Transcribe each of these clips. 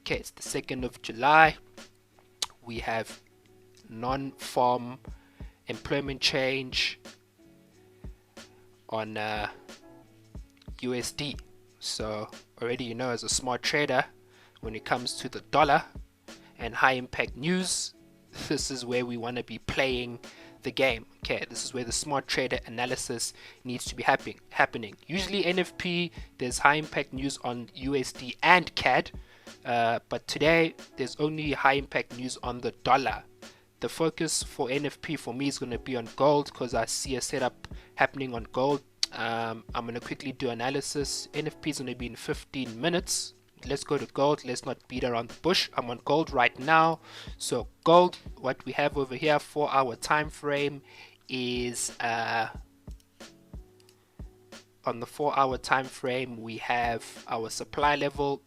Okay, it's the 2nd of July. We have non-farm employment change on USD. So already you know, as a smart trader, when it comes to the dollar and high impact news, this is where we want to be playing the game. Okay, this is where the smart trader analysis needs to be happening. Usually NFP, there's high impact news on USD and CAD, but today there's only high impact news on the dollar. The focus for NFP for me is going to be on gold, because I see a setup happening on gold. I'm going to quickly do analysis. NFP is going to be in 15 minutes. Let's go to gold. Let's not beat around the bush. I'm on gold right now. So gold, what we have over here for our time frame is on the 4-hour time frame, we have our supply level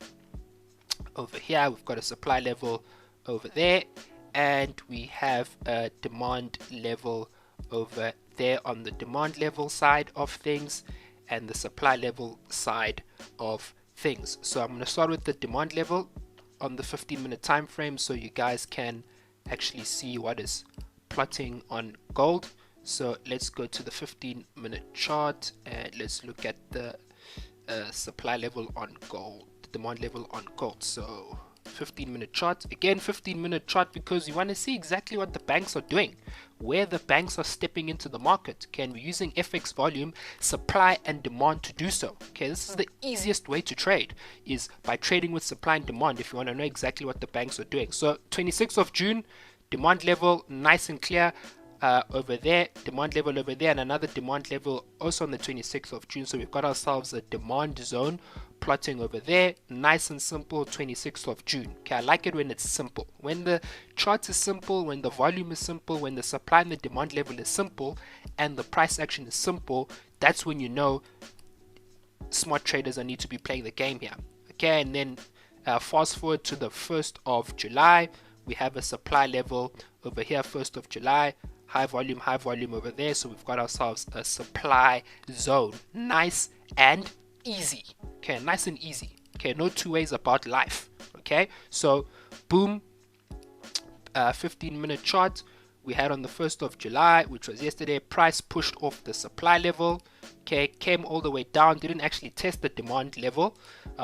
over here. We've got a supply level over there, and we have a demand level over there on the demand level side of things, and the supply level side of things. So I'm going to start with the demand level on the 15-minute time frame, so you guys can actually see what is plotting on gold. So let's go to the 15-minute chart and let's look at the supply level on gold, the demand level on gold. So 15-minute chart, again 15-minute chart, because you want to see exactly what the banks are doing, where the banks are stepping into the market. Okay, and we're using FX volume, supply and demand to do so. Okay, this is the easiest way to trade, is by trading with supply and demand, if you want to know exactly what the banks are doing. So 26th of June, demand level nice and clear over there, demand level over there, and another demand level also on the 26th of June. So we've got ourselves a demand zone plotting over there, nice and simple. 26th of June. Okay, I like it when it's simple, when the chart is simple, when the volume is simple, when the supply and the demand level is simple, and the price action is simple. That's when you know smart traders need to be playing the game here. Okay, and then fast forward to the 1st of July, we have a supply level over here. 1st of July, high volume over there. So we've got ourselves a supply zone, nice and easy. Okay, nice and easy. Okay, no two ways about life. Okay, so boom, 15-minute chart we had on the 1st of July, which was yesterday. Price pushed off the supply level. Okay, came all the way down, didn't actually test the demand level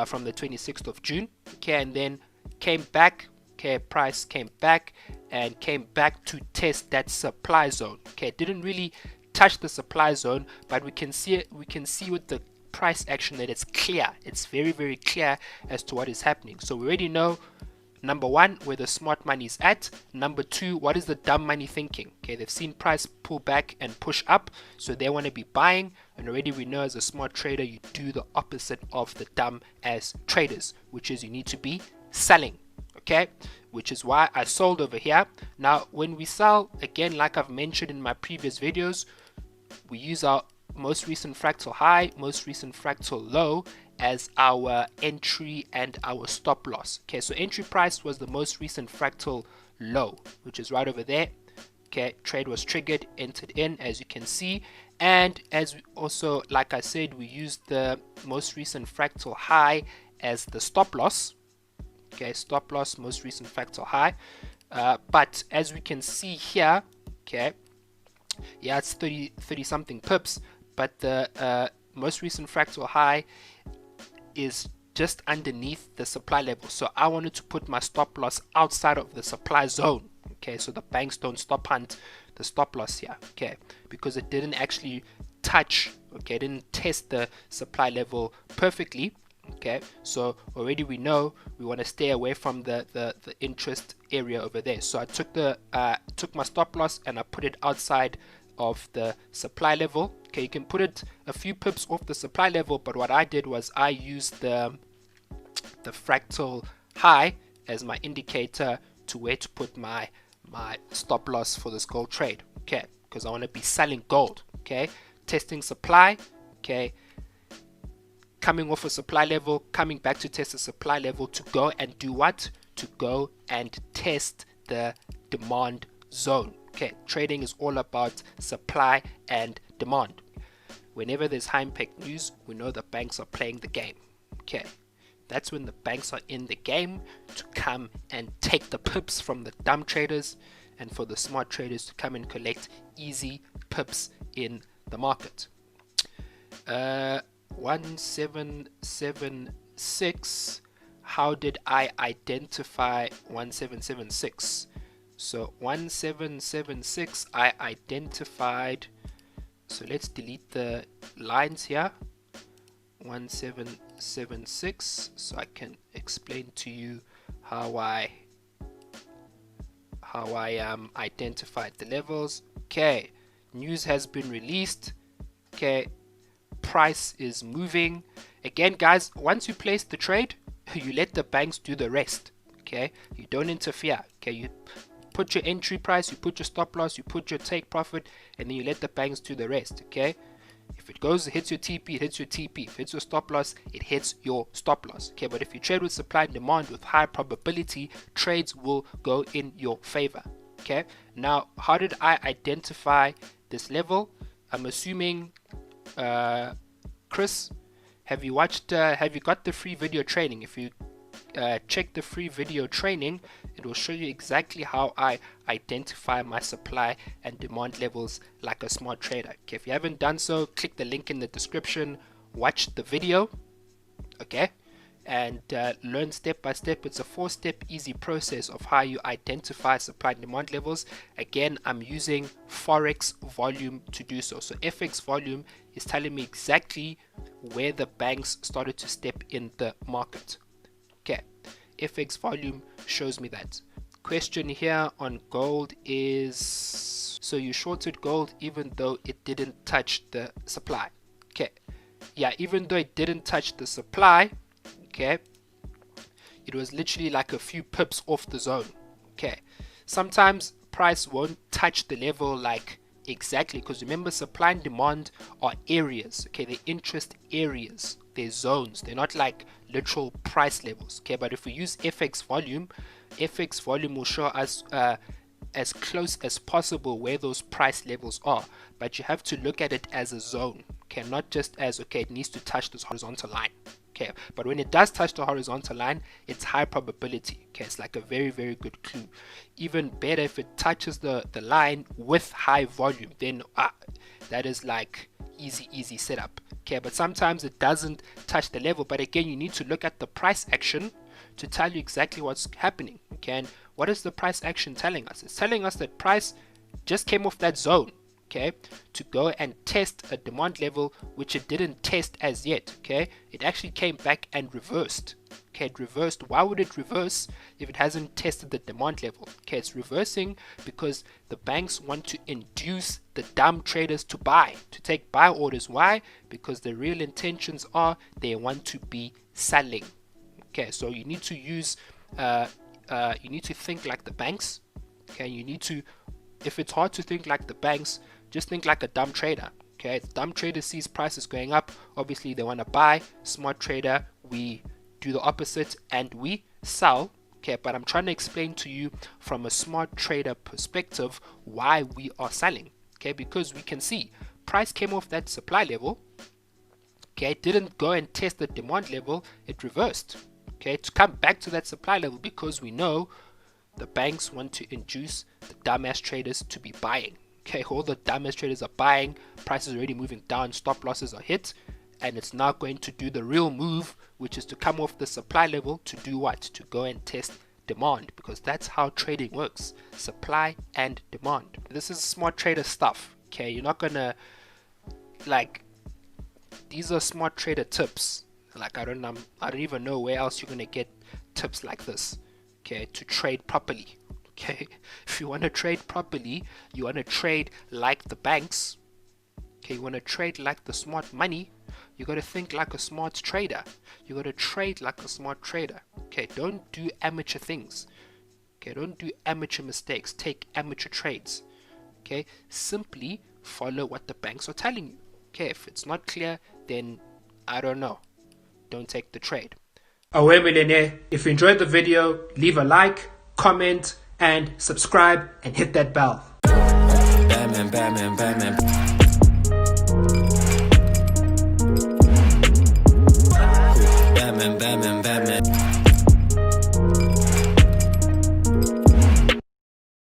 from the 26th of June. Okay, and then came back. Okay, price came back and came back to test that supply zone. Okay, didn't really touch the supply zone, but we can see it. We can see with the price action that it's clear. It's very, very clear as to what is happening. So we already know, number one, where the smart money is at. Number two, what is the dumb money thinking? Okay, they've seen price pull back and push up, so they want to be buying. And already we know, as a smart trader, you do the opposite of the dumb as traders, which is you need to be selling. Okay, which is why I sold over here. Now when we sell, again, like I've mentioned in my previous videos, we use our most recent fractal high, most recent fractal low as our entry and our stop loss. Okay, so entry price was the most recent fractal low, which is right over there. Okay, trade was triggered, entered in, as you can see. And as we also, like I said, we used the most recent fractal high as the stop loss. Okay, stop loss, most recent fractal high. But as we can see here, okay, yeah, it's 30 something pips, but the most recent fractal high is just underneath the supply level. So I wanted to put my stop loss outside of the supply zone. Okay, so the banks don't stop hunt the stop loss here. Okay, because it didn't actually touch, okay, didn't test the supply level perfectly. Okay, so already we know we want to stay away from the interest area over there. So I took my stop loss and I put it outside of the supply level. Okay, you can put it a few pips off the supply level, but what I did was I used the fractal high as my indicator to where to put my stop loss for this gold trade. Okay, because I want to be selling gold. Okay, testing supply. Okay, coming off a supply level, coming back to test the supply level to go and do what? To go and test the demand zone. Okay, trading is all about supply and demand. Whenever there's high impact news, we know the banks are playing the game. Okay, that's when the banks are in the game to come and take the pips from the dumb traders, and for the smart traders to come and collect easy pips in the market. 1776. How did I identify 1776? So 1776 I identified, so let's delete the lines here. 1776, so I can explain to you how I identified the levels. Okay, news has been released. Okay, price is moving. Again, guys, once you place the trade, you let the banks do the rest. Okay, you don't interfere. Okay, you put your entry price, you put your stop loss, you put your take profit, and then you let the banks do the rest. Okay, if it goes, it hits your TP, it hits your TP. If it hits your stop loss, it hits your stop loss. Okay, but if you trade with supply and demand with high probability, trades will go in your favor. Okay, now how did I identify this level? I'm assuming, Chris, have you got the free video training? If you check the free video training, it will show you exactly how I identify my supply and demand levels like a smart trader. Okay, if you haven't done so, click the link in the description, watch the video, okay, and learn step by step. It's a 4-step easy process of how you identify supply and demand levels. Again, I'm using Forex volume to do so. So FX volume is telling me exactly where the banks started to step in the market. Okay, FX volume shows me that. Question here on gold is, so you shorted gold even though it didn't touch the supply. Okay, yeah, even though it didn't touch the supply, okay, it was literally like a few pips off the zone. Okay, sometimes price won't touch the level like exactly, because remember, supply and demand are areas. Okay, they're interest areas, they're zones, they're not like literal price levels. Okay, but if we use FX volume will show us as close as possible where those price levels are, but you have to look at it as a zone. Okay, not just as, okay, it needs to touch this horizontal line. Okay, but when it does touch the horizontal line, it's high probability. Okay, it's like a very, very good clue. Even better if it touches the line with high volume, then that is like easy setup. Okay, but sometimes it doesn't touch the level, but again, you need to look at the price action to tell you exactly what's happening. Okay, and what is the price action telling us? It's telling us that price just came off that zone, okay, to go and test a demand level which it didn't test as yet. Okay, it actually came back and reversed. Okay, it reversed. Why would it reverse if it hasn't tested the demand level? Okay, it's reversing because the banks want to induce the dumb traders to buy, to take buy orders. Why? Because the real intentions are they want to be selling. Okay, so you need to use you need to think like the banks. Okay, you need to, if it's hard to think like the banks, just think like a dumb trader. Okay, the dumb trader sees prices going up, obviously they want to buy. Smart trader, we do the opposite and we sell. Okay, but I'm trying to explain to you from a smart trader perspective why we are selling. Okay, because we can see price came off that supply level. Okay, it didn't go and test the demand level, it reversed. Okay, to come back to that supply level, because we know the banks want to induce the dumbass traders to be buying. Okay, all the dumbass traders are buying, prices are already moving down, stop losses are hit, and it's now going to do the real move, which is to come off the supply level to do what? To go and test demand, because that's how trading works, supply and demand. This is smart trader stuff. Okay, you're not gonna, like, these are smart trader tips. Like, I don't even know where else you're gonna get tips like this. Okay, to trade properly. Okay, if you want to trade properly, you want to trade like the banks. Okay, you want to trade like the smart money. You got to think like a smart trader. You got to trade like a smart trader. Okay, don't do amateur things. Okay, don't do amateur mistakes. Take amateur trades. Okay, simply follow what the banks are telling you. Okay, if it's not clear, then I don't know. Don't take the trade. Aweh, Millionaire. If you enjoyed the video, leave a like, comment, and subscribe, and hit that bell. Batman, Batman, Batman.